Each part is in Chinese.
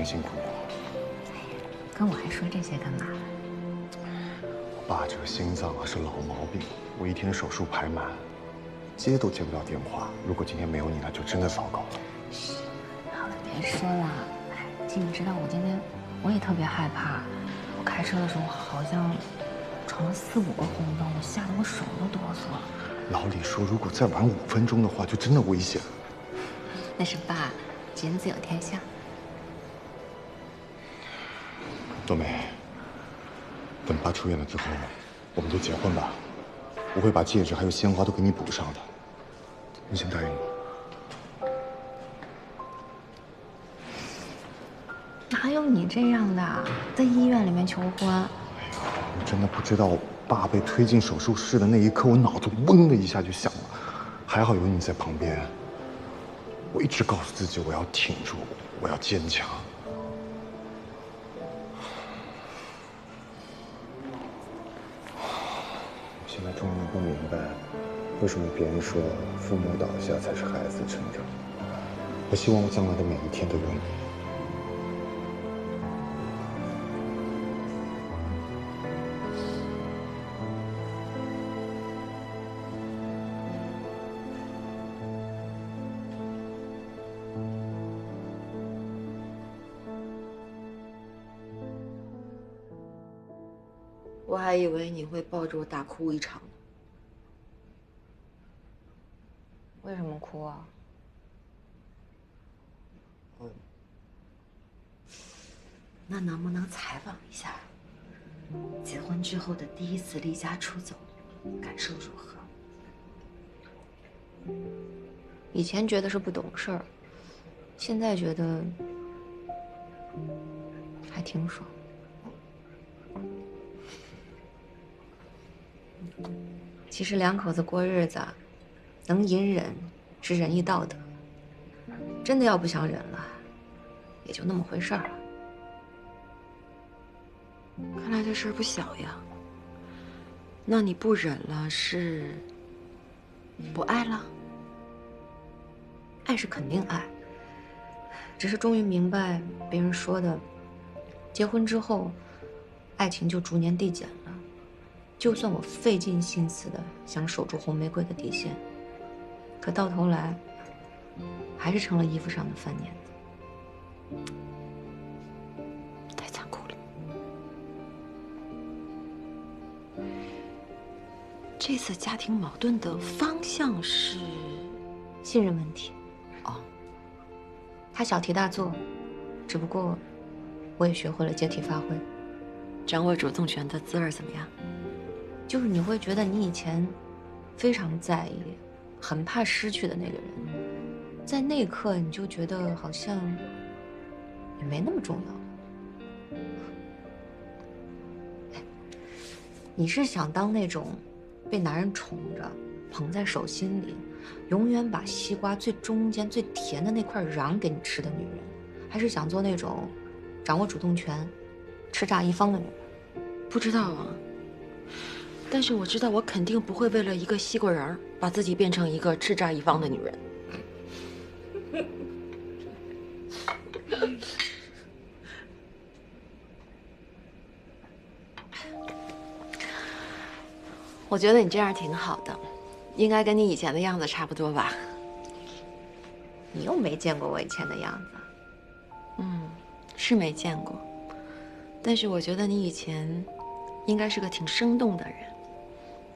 挺辛苦你了。跟我还说这些干嘛？我爸这个心脏啊是老毛病，我一天手术排满，接都接不了电话。如果今天没有你，那就真的糟糕了。嘘，好了，别说了。哎，你知道我今天我也特别害怕，我开车的时候好像闯了4、5个红灯，我吓得我手都哆嗦了。老李说，如果再晚5分钟的话，就真的危险了。那是爸，君子有天相。冬梅，等爸出院了之后，我们就结婚吧。我会把戒指还有鲜花都给你补上的，你先答应我。哪有你这样的，在医院里面求婚？哎呀，我真的不知道，爸被推进手术室的那一刻，我脑子嗡的一下就响了。还好有你在旁边，我一直告诉自己我要挺住，我要坚强。我现在终于能够明白，为什么别人说父母倒下才是孩子成长。我希望我将来的每一天都有你。我还以为你会抱着我大哭一场呢。为什么哭啊？那能不能采访一下，结婚之后的第一次离家出走，感受如何？以前觉得是不懂事儿，现在觉得还挺爽。其实两口子过日子，能隐忍是仁义道德。真的要不想忍了，也就那么回事儿了。看来这事儿不小呀。那你不忍了是不爱了？爱是肯定爱，只是终于明白别人说的，结婚之后，爱情就逐年递减了。就算我费尽心思的想守住红玫瑰的底线，可到头来，还是成了衣服上的翻捻子。太残酷了。这次家庭矛盾的方向是信任问题。哦，他小题大做，只不过我也学会了借题发挥。掌握主动权的滋味怎么样？就是你会觉得你以前非常在意、很怕失去的那个人，在那一刻你就觉得好像也没那么重要了。哎，你是想当那种被男人宠着、捧在手心里，永远把西瓜最中间最甜的那块瓤给你吃的女人，还是想做那种掌握主动权、叱咤一方的女人？不知道啊。但是我知道，我肯定不会为了一个西瓜仁儿，把自己变成一个叱咤一方的女人。我觉得你这样挺好的，应该跟你以前的样子差不多吧？你又没见过我以前的样子。是没见过，但是我觉得你以前应该是个挺生动的人，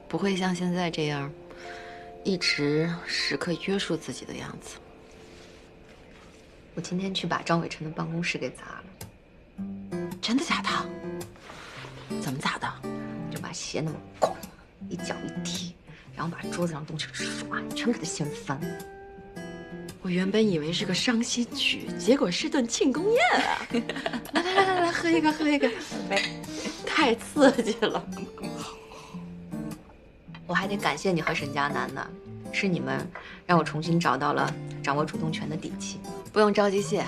不会像现在这样，一直时刻约束自己的样子。我今天去把张伟成的办公室给砸了。真的假的？怎么砸的？就把鞋那么咣一脚一踢，然后把桌子上东西唰全给他掀翻了。我原本以为是个伤心曲，结果是顿庆功宴啊！来，喝一个，喝一个，太刺激了。我还得感谢你和沈佳楠呢，是你们让我重新找到了掌握主动权的底气。不用着急谢，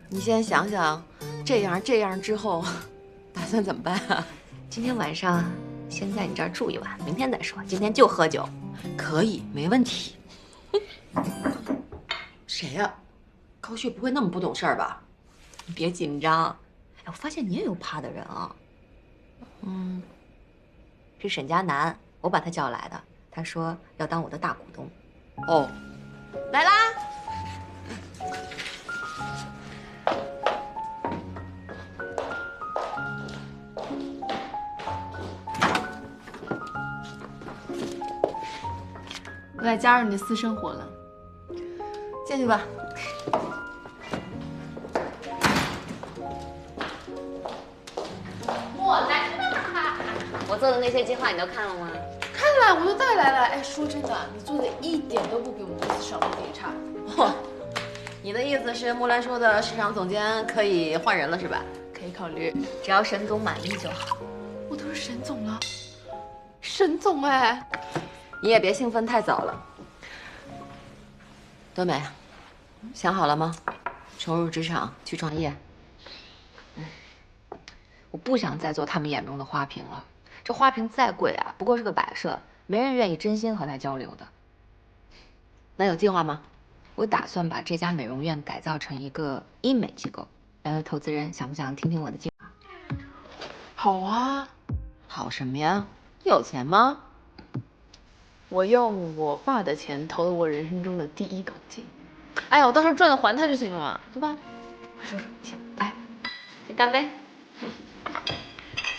你先想想，这样之后，打算怎么办啊？今天晚上先在你这儿住一晚，明天再说。今天就喝酒。可以，没问题。谁呀？高旭不会那么不懂事儿吧？别紧张。哎，我发现你也有怕的人啊。是沈佳楠，我把他叫来的，他说要当我的大股东。哦，来啦！我来加入你的私生活了。进去吧。我来啦！我做的那些计划你都看了吗？看了，我都带来了。哎，说真的，你做的一点都不比我们公司少一点差。嚯，你的意思是木兰说的市场总监可以换人了是吧？可以考虑，只要沈总满意就好。我都是沈总了，沈总哎，你也别兴奋太早了。多美，想好了吗？重入职场去创业？我不想再做他们眼中的花瓶了。这花瓶再贵啊，不过是个摆设，没人愿意真心和它交流的。那有计划吗？我打算把这家美容院改造成一个医美机构。投资人想不想听听我的计划？好啊，好什么呀？有钱吗？我用我爸的钱投了我人生中的第一桶金。哎呀，我到时候赚了还他就行了嘛，对吧？快收拾，请来，先干杯。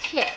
切。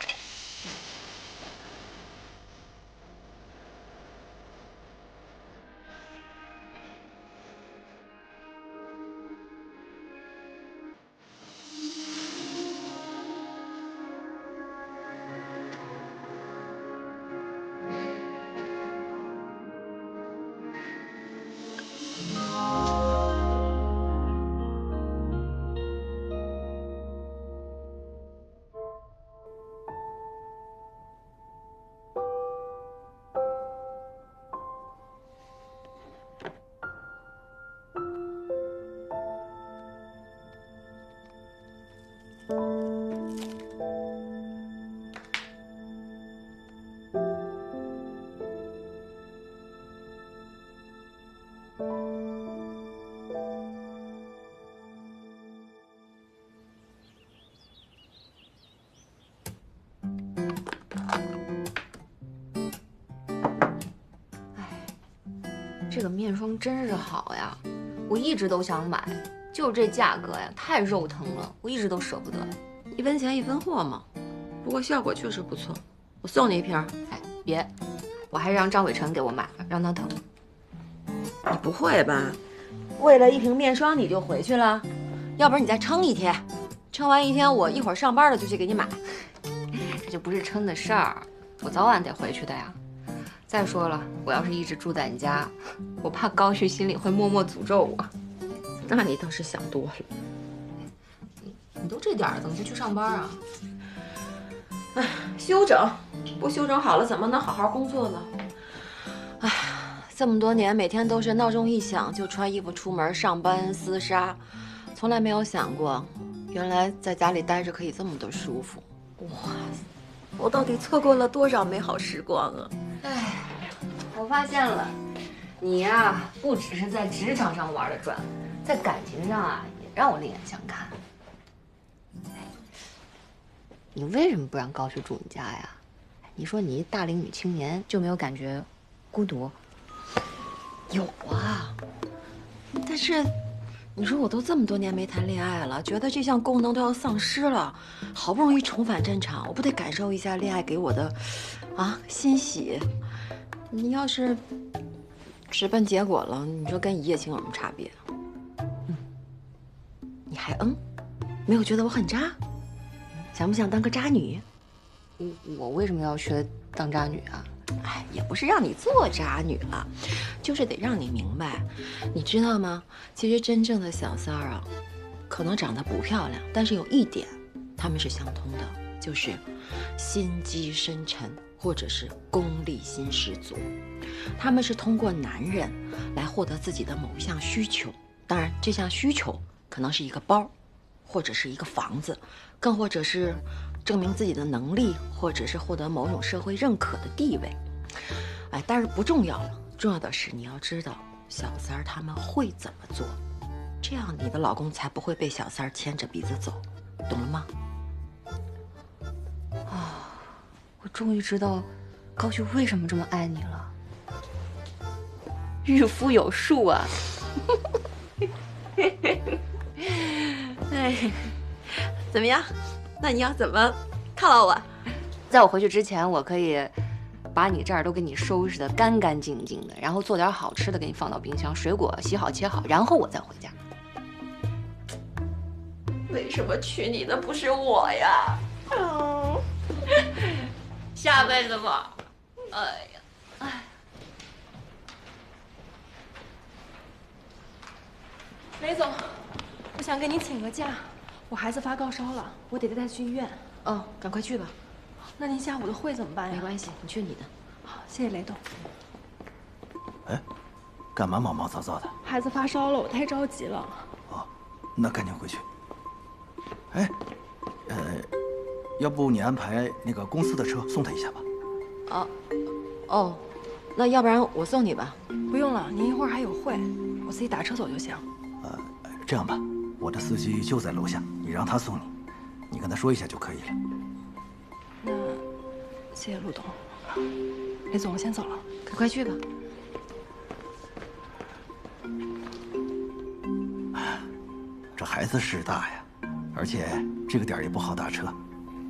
这个面霜真是好呀，我一直都想买，就是这价格呀，太肉疼了，我一直都舍不得。一分钱一分货嘛。不过效果确实不错，我送你一瓶。哎，别，我还让张伟成给我买了，让他疼。你不会吧？为了一瓶面霜你就回去了？要不然你再撑一天，撑完一天我一会儿上班了就去给你买。这就不是撑的事儿，我早晚得回去的呀。再说了，我要是一直住在你家，我怕高旭心里会默默诅咒我。那你倒是想多了。你都这点了，怎么不去上班啊？哎，休整，不休整好了怎么能好好工作呢？哎，这么多年每天都是闹钟一响就穿衣服出门上班厮杀，从来没有想过，原来在家里待着可以这么的舒服。哇，我到底错过了多少美好时光啊！哎，我发现了，你呀，不只是在职场上玩的转，在感情上啊，也让我另眼相看。你为什么不让高旭住你家呀？你说你一大龄女青年就没有感觉孤独？有啊，但是你说我都这么多年没谈恋爱了，觉得这项功能都要丧失了，好不容易重返战场，我不得感受一下恋爱给我的欣喜？你要是直奔结果了，你说跟一夜情有什么差别？你还没有觉得我很渣？想不想当个渣女？我为什么要学当渣女啊？哎，也不是让你做渣女了，就是得让你明白，你知道吗？其实真正的小三儿啊，可能长得不漂亮，但是有一点，他们是相通的，就是心机深沉，或者是功利心十足。他们是通过男人来获得自己的某一项需求，当然这项需求可能是一个包，或者是一个房子，更或者是证明自己的能力，或者是获得某种社会认可的地位。哎，但是不重要了，重要的是你要知道小三儿他们会怎么做，这样你的老公才不会被小三儿牵着鼻子走，懂了吗？我终于知道高旭为什么这么爱你了。御夫有术啊！哎，怎么样？那你要怎么犒劳我？在我回去之前，我可以把你这儿都给你收拾得干干净净的，然后做点好吃的给你放到冰箱，水果洗好切好，然后我再回家。为什么娶你的不是我呀？下辈子吧。哎呀，哎。雷总，我想跟你请个假，我孩子发高烧了，我得带他去医院。哦，赶快去吧。那您下午的会怎么办呀？没关系，你去你的。好，谢谢雷董。哎，干嘛毛毛躁躁的？孩子发烧了，我太着急了。哦，那赶紧回去。哎，要不你安排那个公司的车送他一下吧？哦，那要不然我送你吧。不用了，您一会儿还有会，我自己打车走就行。这样吧，我的司机就在楼下，你让他送你，你跟他说一下就可以了。那谢谢陆董。雷总，我先走了。赶快去吧。这孩子事大呀，而且这个点儿也不好打车。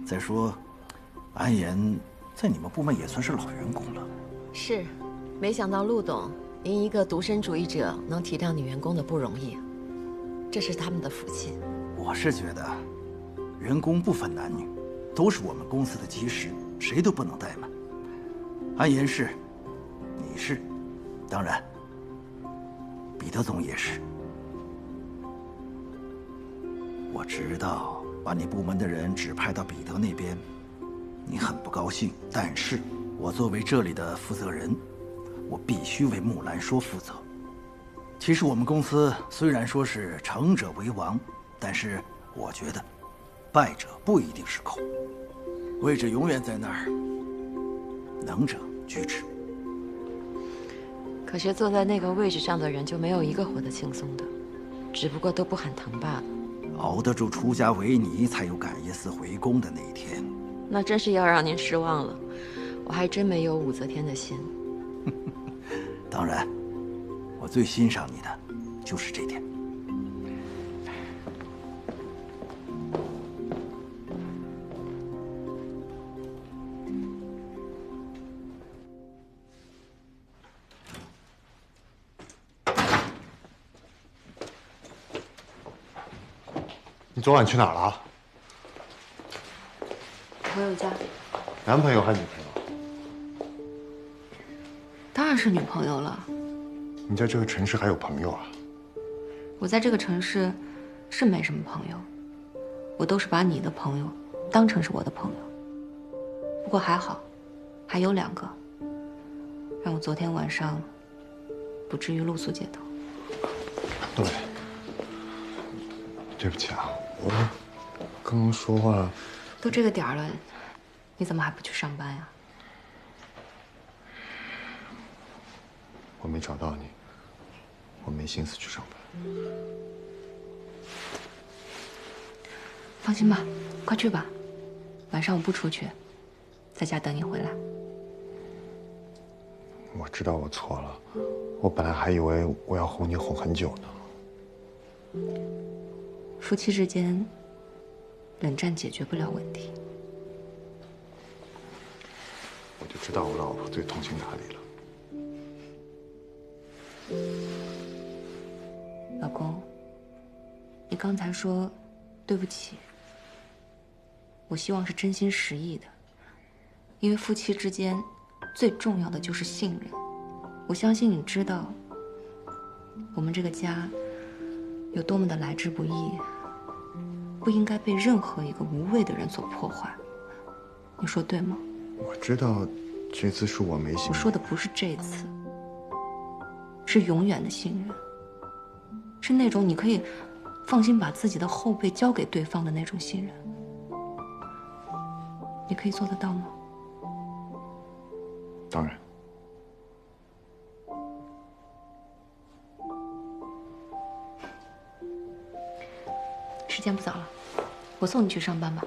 再说，安岩在你们部门也算是老员工了。是，没想到陆董，您一个独身主义者能体谅女员工的不容易，这是他们的福气。我是觉得，员工不分男女，都是我们公司的基石，谁都不能怠慢。安岩是，你是，当然，彼得总也是。我知道把你部门的人指派到彼得那边，你很不高兴。但是，我作为这里的负责人，我必须为木兰说负责。其实我们公司虽然说是成者为王，但是我觉得，败者不一定是寇，位置永远在那儿，能者居之。可是坐在那个位置上的人就没有一个活得轻松的，只不过都不喊疼罢了。熬得住出家为尼，才有赶夜寺回宫的那一天。那真是要让您失望了，我还真没有武则天的心。当然，我最欣赏你的就是这点。你昨晚去哪儿了？朋友家，男朋友还是女朋友？当然是女朋友了。你在这个城市还有朋友啊？我在这个城市是没什么朋友，我都是把你的朋友当成是我的朋友。不过还好，还有2个，让我昨天晚上不至于露宿街头。对，对不起啊，我刚刚说话。都这个点儿了，你怎么还不去上班呀？我没找到你，我没心思去上班。放心吧，快去吧，晚上我不出去，在家等你回来。我知道我错了，我本来还以为我要哄你哄很久呢。夫妻之间，冷战解决不了问题。我就知道我老婆最痛心哪里了。老公，你刚才说对不起，我希望是真心实意的，因为夫妻之间最重要的就是信任。我相信你知道，我们这个家有多么的来之不易，不应该被任何一个无谓的人所破坏。你说对吗？我知道，这次是我没信。我说的不是这次，是永远的信任，是那种你可以放心把自己的后背交给对方的那种信任。你可以做得到吗？当然。间不早了，我送你去上班吧。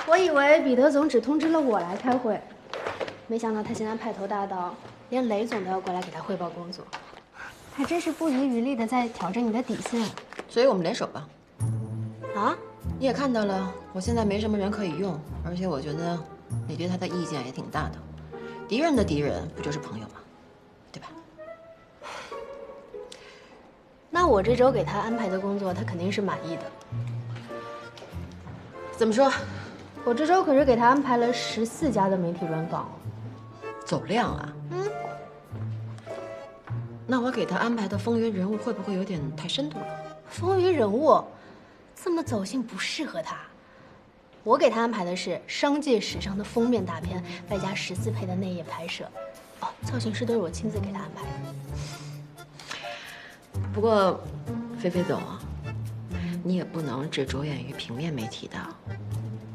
我以为彼得总只通知了我来开会，没想到他现在派头大到连雷总都要过来给他汇报工作，还真是不遗余力的在挑战你的底线。所以我们联手吧。啊？你也看到了，我现在没什么人可以用，而且我觉得你对他的意见也挺大的。敌人的敌人不就是朋友吗？对吧？那我这周给他安排的工作，他肯定是满意的。怎么说？我这周可是给他安排了14家的媒体专访。走量啊？那我给他安排的风云人物会不会有点太深度了？风云人物，这么走心不适合他。我给他安排的是商界史上的封面大片，外加14倍的内页拍摄。哦，造型师都是我亲自给他安排的。不过，菲菲总啊，你也不能只着眼于平面媒体的。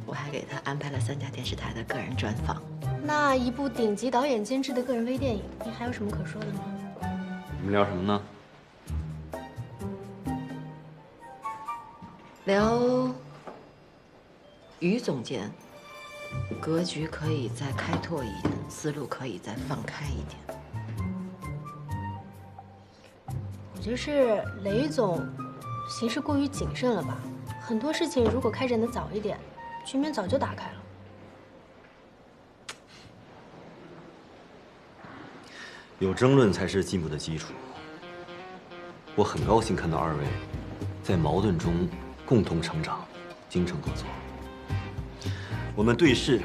我还给他安排了3家电视台的个人专访。那一部顶级导演监制的个人微电影，你还有什么可说的吗？你们聊什么呢？聊于总监，格局可以再开拓一点，思路可以再放开一点。我觉得是雷总行事过于谨慎了吧？很多事情如果开展的早一点，局面早就打开了。有争论才是进步的基础。我很高兴看到2位在矛盾中共同成长，精诚合作。我们对事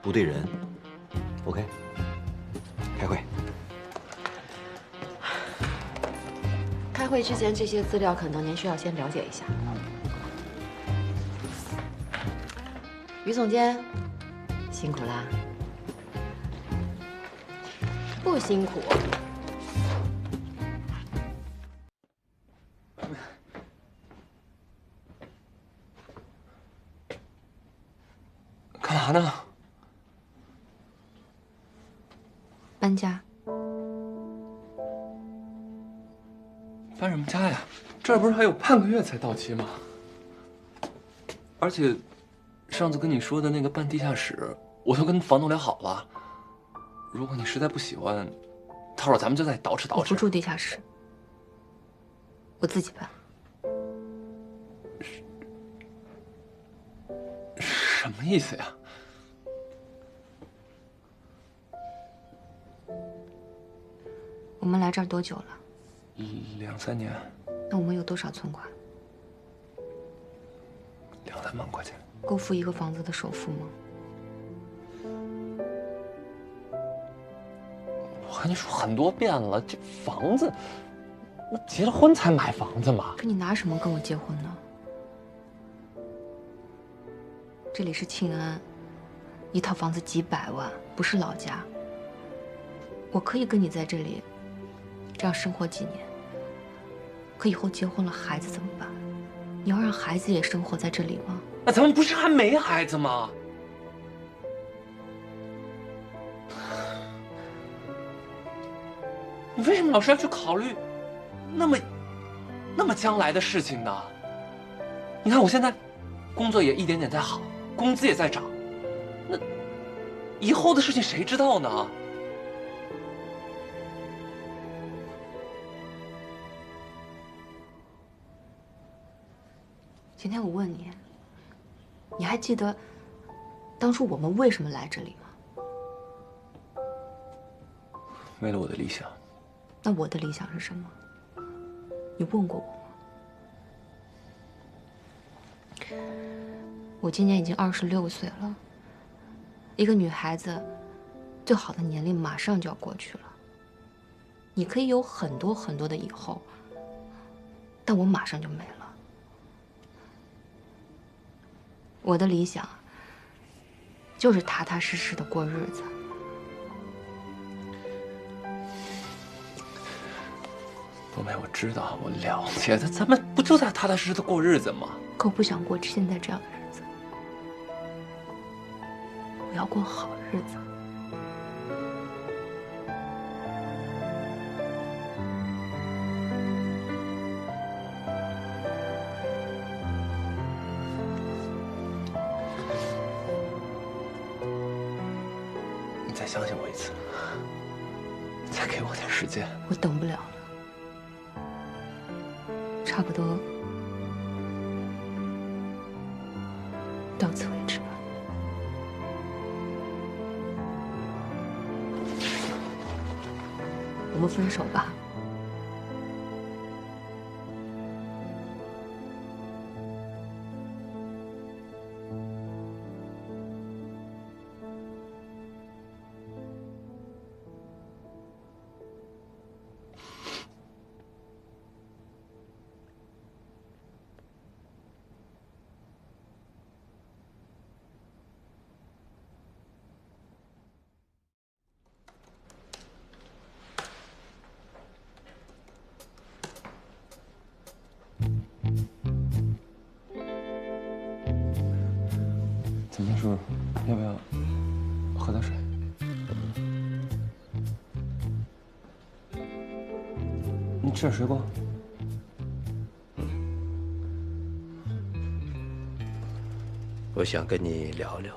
不对人。OK， 开会。开会之前，这些资料可能您需要先了解一下。于总监，辛苦啦。不辛苦。干嘛呢？搬家。搬什么家呀？这不是还有半个月才到期吗？而且，上次跟你说的那个办地下室，我都跟房东聊好了。如果你实在不喜欢，到时候咱们就再捯饬捯饬。我不住地下室，我自己搬。什么意思呀？我们来这儿多久了？2、3年。那我们有多少存款？2、3万块钱。够付一个房子的首付吗？我跟你说很多遍了，这房子，那结了婚才买房子嘛。可你拿什么跟我结婚呢？这里是庆安，一套房子几百万，不是老家。我可以跟你在这里这样生活几年，可以后结婚了，孩子怎么办？你要让孩子也生活在这里吗？那咱们不是还没孩子吗？你为什么老是要去考虑那么将来的事情呢？你看我现在工作也一点点在好，工资也在涨，那以后的事情谁知道呢？今天我问你，你还记得当初我们为什么来这里吗？为了我的理想。那我的理想是什么？你问过我吗？我今年已经26岁了，一个女孩子最好的年龄马上就要过去了。你可以有很多很多的以后，但我马上就没了。我的理想就是踏踏实实的过日子，冬梅，我知道，我了解，咱们不就在踏踏实实的过日子吗？可我不想过现在这样的日子，我要过好日子。你再相信我一次，再给我点时间。我等不了了，差不多到此为止吧。我们分手吧。怎么叔，要不要喝点水？你吃点水果。我想跟你聊聊。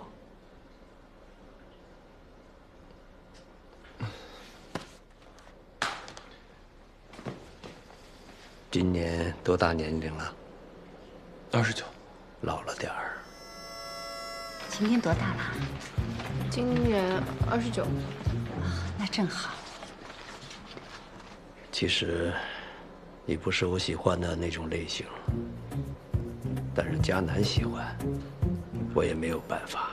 今年多大年龄了29，老了点儿。今年多大了？今年29。那正好。其实，你不是我喜欢的那种类型，但是迦南喜欢，我也没有办法。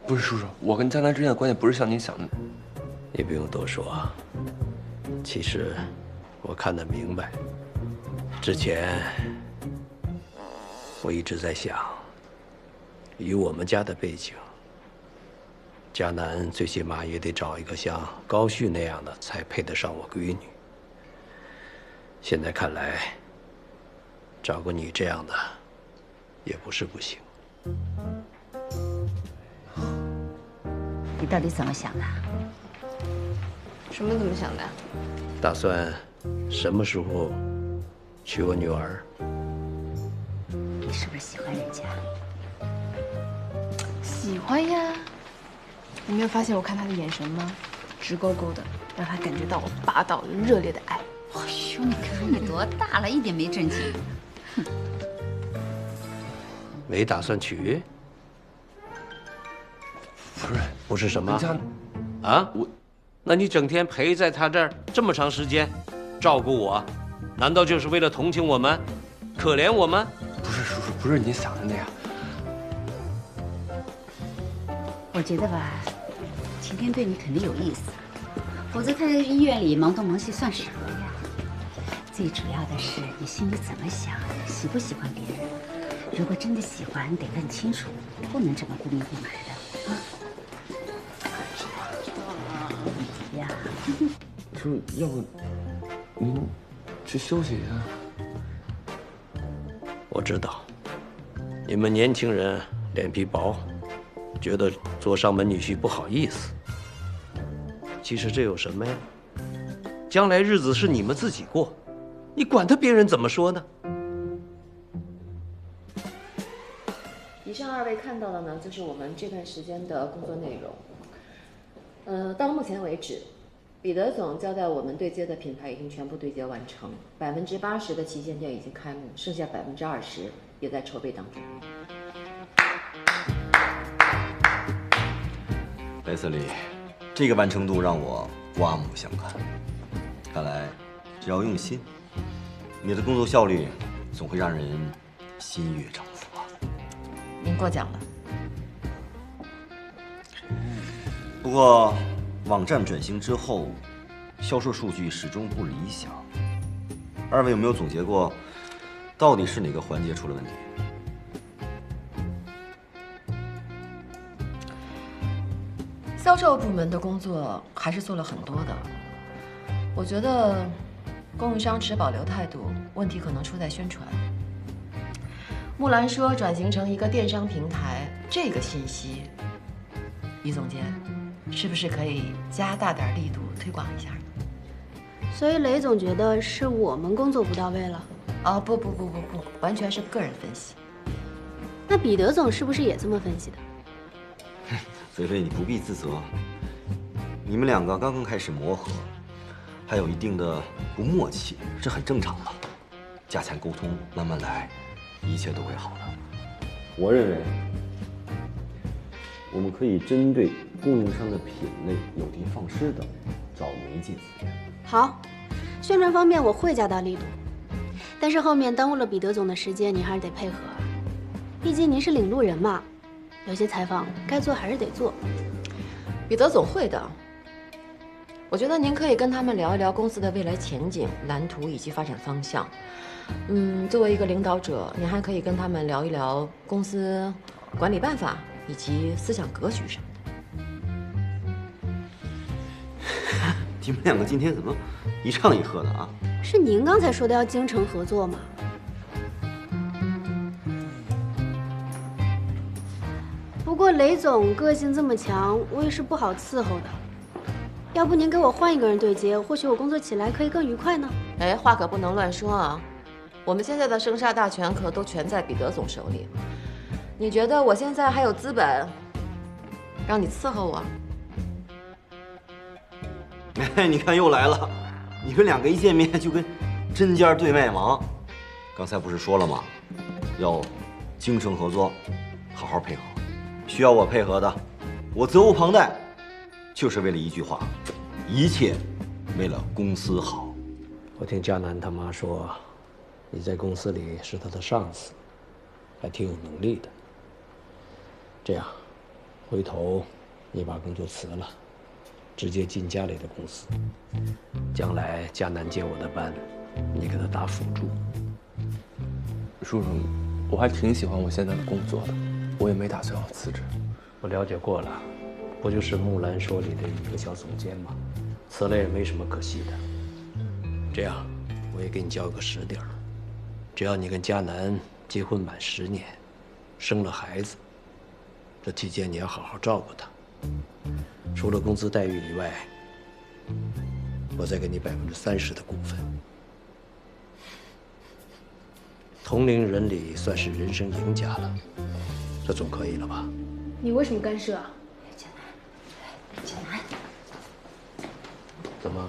不是叔叔，我跟江南之间的关系不是像您想的。你不用多说啊。其实，我看得明白。之前，我一直在想，以我们家的背景，迦南最起码也得找一个像高旭那样的，才配得上我闺女。现在看来，找个你这样的，也不是不行。你到底怎么想的？什么怎么想的？打算什么时候娶我女儿？你是不是喜欢人家？喜欢呀。你没有发现我看他的眼神吗？直勾勾的，让他感觉到我霸道热烈的爱。哎呦，你看你多大了，一点没正经。哼，没打算娶？不是什么？啊？那你整天陪在他这儿这么长时间，照顾我，难道就是为了同情我们，可怜我们？不是叔叔，不是你想的那样。我觉得吧，晴天对你肯定有意思，否则他在医院里忙东忙西算什么呀？最主要的是你心里怎么想，喜不喜欢别人。如果真的喜欢，得问清楚，不能这么不明不白的啊。呀，叔，要不您去休息一下？我知道，你们年轻人脸皮薄，觉得做上门女婿不好意思。其实这有什么呀？将来日子是你们自己过，你管他别人怎么说呢？以上二位看到的呢，就是我们这段时间的工作内容。到目前为止，彼得总交代我们对接的品牌已经全部对接完成，80%的旗舰店已经开幕，剩下20%也在筹备当中。雷瑟利，这个完成度让我刮目相看。看来，只要用心，你的工作效率总会让人心悦诚服啊。您过奖了。不过，网站转型之后，销售数据始终不理想。二位有没有总结过，到底是哪个环节出了问题？销售部门的工作还是做了很多的。我觉得供应商持保留态度，问题可能出在宣传。木兰说转型成一个电商平台，这个信息，李总监，是不是可以加大点力度推广一下？所以雷总觉得是我们工作不到位了？哦，不，完全是个人分析。那彼得总是不是也这么分析的？菲菲，你不必自责，你们两个刚刚开始磨合，还有一定的不默契，这很正常的。加强沟通，慢慢来，一切都会好的。我认为，我们可以针对供应商的品类有的放矢的找媒介资源。好，宣传方面我会加大力度，但是后面耽误了彼得总的时间，你还是得配合。毕竟您是领路人嘛，有些采访该做还是得做。彼得总会的。我觉得您可以跟他们聊一聊公司的未来前景、蓝图以及发展方向。作为一个领导者，您还可以跟他们聊一聊公司管理办法以及思想格局什么的。你们两个今天怎么一唱一和的啊？是您刚才说的要精诚合作吗？不过雷总个性这么强，我也是不好伺候的。要不您给我换一个人对接，或许我工作起来可以更愉快呢。哎，话可不能乱说啊！我们现在的生杀大权可都全在彼得总手里。你觉得我现在还有资本让你伺候我？哎，你看又来了，你们两个一见面就跟针尖对麦芒。刚才不是说了吗？要精诚合作，好好配合。需要我配合的，我责无旁贷，就是为了一句话：一切为了公司好。我听佳楠他妈说，你在公司里是他的上司，还挺有能力的。这样，回头你把工作辞了，直接进家里的公司。将来佳楠接我的班，你给他打辅助。叔叔，我还挺喜欢我现在的工作的，我也没打算要辞职。我了解过了，不就是木兰说里的一个小总监吗？辞了也没什么可惜的。这样，我也给你交个实底儿，只要你跟佳楠结婚满10年，生了孩子，这期间你要好好照顾她。除了工资待遇以外，我再给你30%的股份。同龄人里算是人生赢家了，这总可以了吧？你为什么干涉啊？简南，怎么？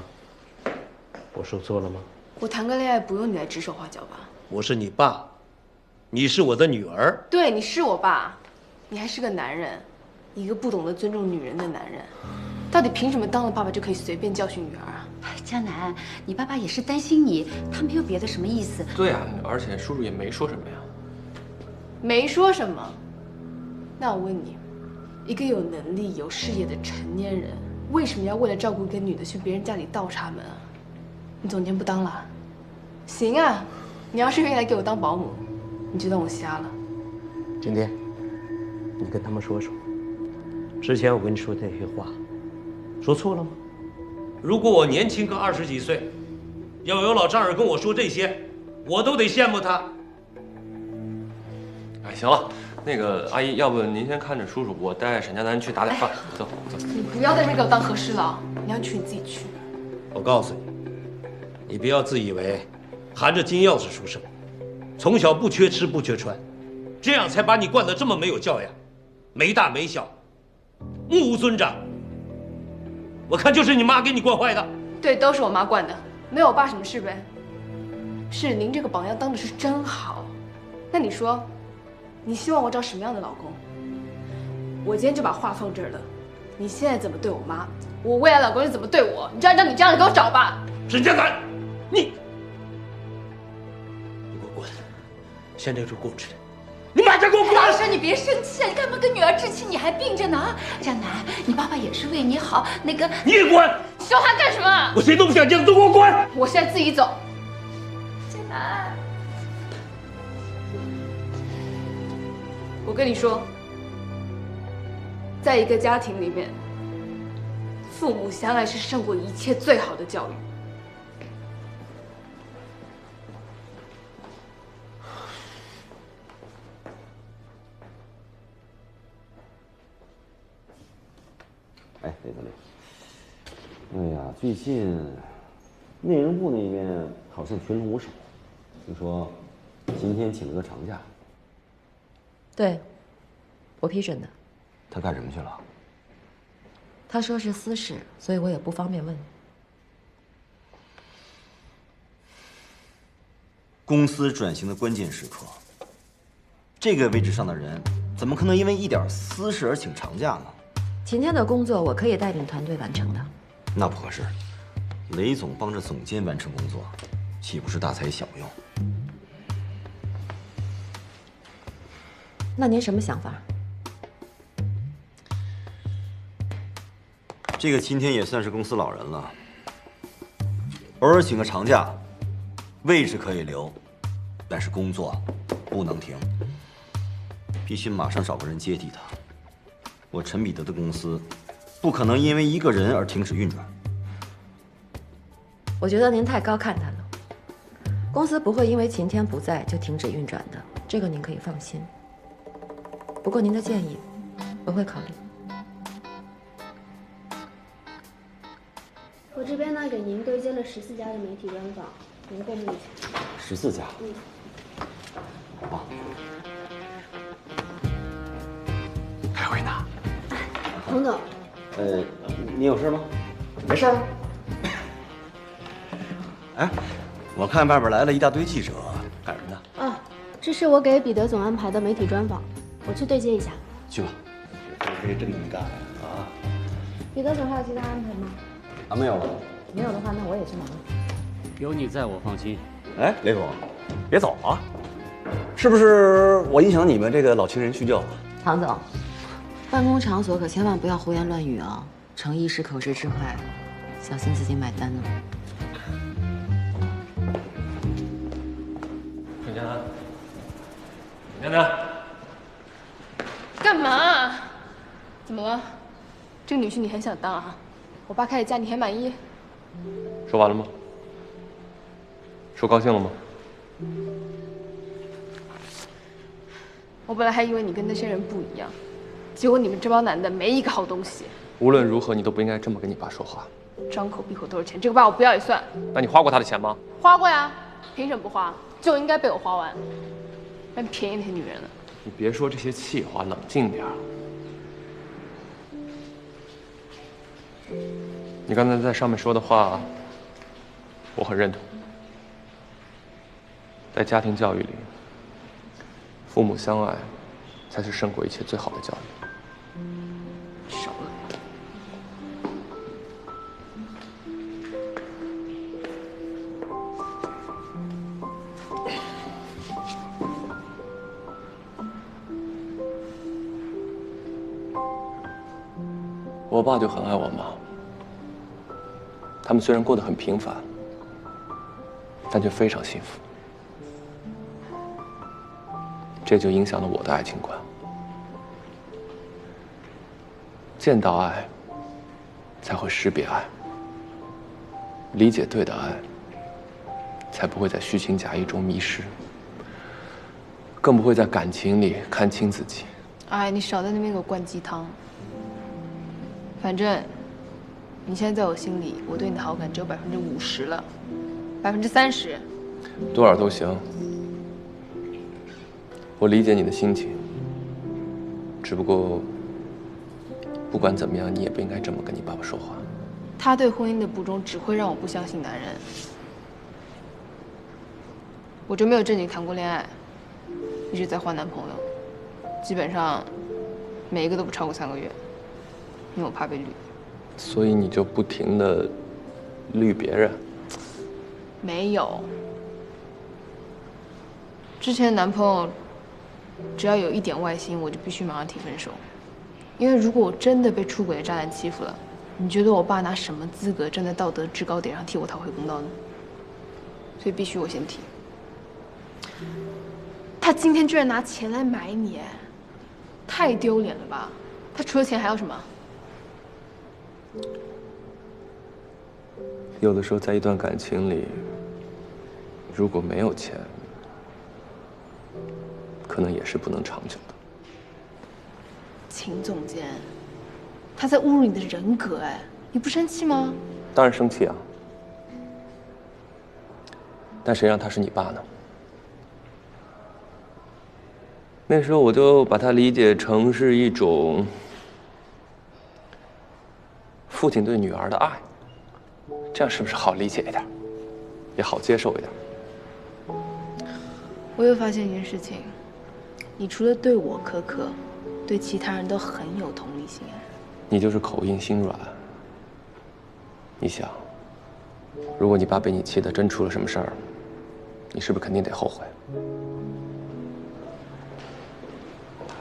我说错了吗？我谈个恋爱不用你来指手画脚吧？我是你爸，你是我的女儿。对，你是我爸，你还是个男人，一个不懂得尊重女人的男人。到底凭什么当了爸爸就可以随便教训女儿啊？佳楠，你爸爸也是担心你，他没有别的什么意思。对啊，而且叔叔也没说什么呀。没说什么。那我问你，一个有能力、有事业的成年人，为什么要为了照顾一个女的去别人家里倒插门啊？你总监不当了？行啊，你要是愿意来给我当保姆，你就当我瞎了。今天，你跟他们说说，之前我跟你说的那些话，说错了吗？如果我年轻个20几岁，要有老丈人跟我说这些，我都得羡慕他。哎，行了，那个阿姨，要不您先看着叔叔，我带沈佳楠去打点饭。走走。你不要在这边给我当和事佬，你要去你自己去。我告诉你，你不要自以为含着金钥匙出生，从小不缺吃不缺穿，这样才把你惯得这么没有教养，没大没小，目无尊长。我看就是你妈给你惯坏的。对，都是我妈惯的，没有我爸什么事呗。是您这个榜样当的是真好。那你说，你希望我找什么样的老公？我今天就把话放这儿了。你现在怎么对我妈，我未来老公就怎么对我，你就按照你这样的给我找吧。沈佳楠，你给我滚！现在就给我出来！你马上给我滚！老师，你别生气啊！你干嘛跟女儿置气？你还病着呢。佳楠，你爸爸也是为你好。那个，你也滚！你说话干什么？我谁都不想见，都给我滚！我现在自己走。佳楠，我跟你说，在一个家庭里面，父母相爱是胜过一切最好的教育。累的累。哎呀，最近内政部那边好像群龙无首，听说今天请了个长假。对，我批准的。他干什么去了？他说是私事，所以我也不方便问。公司转型的关键时刻，这个位置上的人怎么可能因为一点私事而请长假呢？今天的工作我可以带领团队完成的。那不合适，雷总帮着总监完成工作，岂不是大材小用？那您什么想法？这个今天也算是公司老人了，偶尔请个长假，位置可以留，但是工作不能停，必须马上找个人接替他。我陈彼得的公司不可能因为一个人而停止运转。我觉得您太高看他了。公司不会因为晴天不在就停止运转的，这个您可以放心。不过您的建议，我会考虑。我这边呢，给您对接了14家的媒体专访，您过目一下。14家。好。开会呢。彭总。你有事吗？没事儿。哎，我看外边来了一大堆记者，干什么呢？啊，这是我给彼得总安排的媒体专访，我去对接一下。去吧。这真能干啊！彼得总还有其他安排吗？啊，没有了。没有的话，那我也去忙了。有你在我放心。哎，雷总，别走啊！是不是我影响你们这个老情人叙旧了？唐总，办公场所可千万不要胡言乱语啊！逞一时口舌之快，小心自己买单呢。陈佳楠，陈佳楠，干嘛？怎么了？这个女婿你很想当啊？我爸开始嫁你还满意？说完了吗？说高兴了吗？我本来还以为你跟那些人不一样，结果你们这帮男的没一个好东西。无论如何，你都不应该这么跟你爸说话。张口闭口都是钱，这个爸我不要也算。那你花过他的钱吗？花过呀，凭什么不花？就应该被我花完，占便宜那些女人了。你别说这些气话，冷静点儿。你刚才在上面说的话，我很认同。在家庭教育里，父母相爱，才是胜过一切最好的教育。少了。我爸就很爱我妈，他们虽然过得很平凡，但却非常幸福。这就影响了我的爱情观。见到爱，才会识别爱；理解对的爱，才不会在虚情假意中迷失，更不会在感情里看清自己。哎，你少在那边给我灌鸡汤。反正，你现在在我心里，我对你的好感只有50%了，30%。多少都行。我理解你的心情，只不过，不管怎么样，你也不应该这么跟你爸爸说话。他对婚姻的不忠，只会让我不相信男人。我就没有正经谈过恋爱，一直在换男朋友，基本上每一个都不超过3个月，因为我怕被绿。所以你就不停的绿别人？没有。之前的男朋友，只要有一点外心，我就必须马上提分手。因为如果我真的被出轨的渣男欺负了，你觉得我爸拿什么资格站在道德制高点上替我讨回公道呢？所以必须我先提。他今天居然拿钱来买你，太丢脸了吧？他除了钱还要什么？有的时候，在一段感情里，如果没有钱，可能也是不能长久的。秦总监，他在侮辱你的人格，哎，你不生气吗？当然生气啊。但谁让他是你爸呢？那时候我就把他理解成是一种父亲对女儿的爱，这样是不是好理解一点，也好接受一点？我又发现一件事情，你除了对我苛刻，对其他人都很有同理心。你就是口硬心软。你想，如果你爸被你气得真出了什么事儿，你是不是肯定得后悔？